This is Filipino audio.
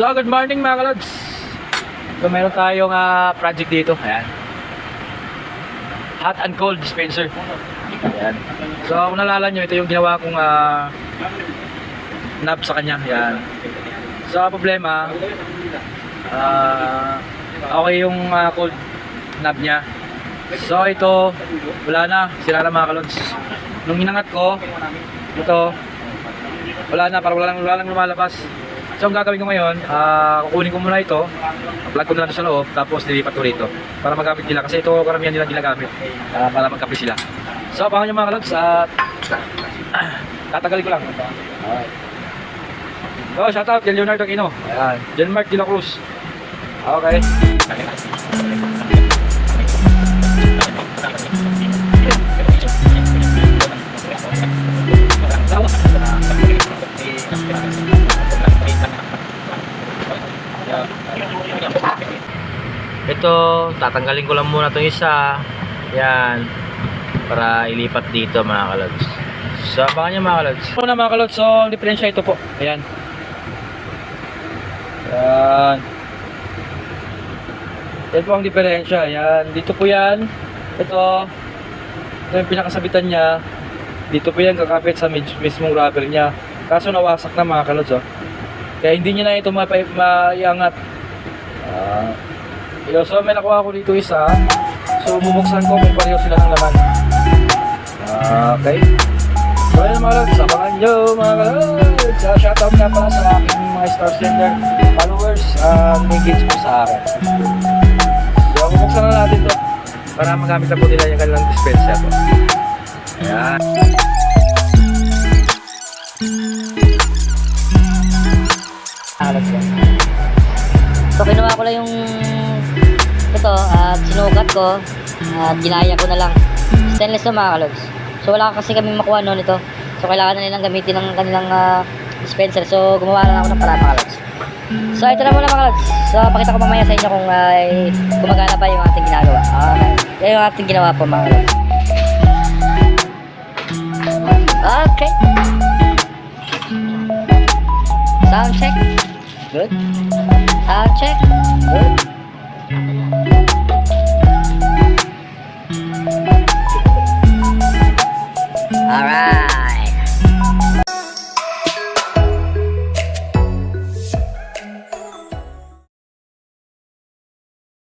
So, good morning mga kalods. So, meron tayong project dito. Ayan. Hot and cold dispenser. Ayan. So, kung nalala nyo, ito yung ginawa kong knob sa kanya. Ayan. So, problema, okay yung cold knob niya. So, ito, wala na. Sira na mga kalods. Nung inangat ko, ito, wala na. Parang wala lang lumalabas. So ang gagawin ko ngayon, kukunin ko muna ito, plug ko na lang sa loob, tapos nilipat ko rito para magamit nila kasi ito karamihan nilang ginagamit para magkape sila. So abangan nyo mga kalods at tatagalin ko lang. Alright. So shout out kay Leonardo Aquino. Ayan. John Mark de la Cruz. Okay. Ito, tatanggalin ko lang muna itong isa. Yan. Para ilipat dito mga kalods. So, abangan nyo mga kalods. Ito na mga kalods. So, ang diferensya ito po. Ayan. Yan. Yan po ang diferensya. Ayan. Dito po yan. Ito yung pinakasabitan niya. Dito po yan kakapit sa mismong rubber niya. Kaso nawasak na mga kalods. Oh. Kaya hindi niya na ito maiangat. So may nakuha ko dito isa. So bubuksan ko kung pareho sila ng laman. Okay. So ayun mga kalods, abangan nyo mga kalods. Shoutout nga pala sa aking mga Star Sender followers may engage po sa akin. So bubuksan na natin to para magamit na po nila yung kanilang dispenser po. Ayan. So kinuha ko lang yung ito at sinukat ko at ginaya ko na lang. Stainless na mga kalods. So wala kasi kami makuha noon ito. So kailangan na nilang gamitin ng kanilang dispenser. So gumawa na ako ng paraan mga kalods. So ito na muna mga kalods. So pakita ko mamaya sa inyo kung gumagana pa yung ating ginagawa. Okay. Yan yung ating ginawa po mga kalods. Okay. Sound check. Good. Sound check. Good. Alright.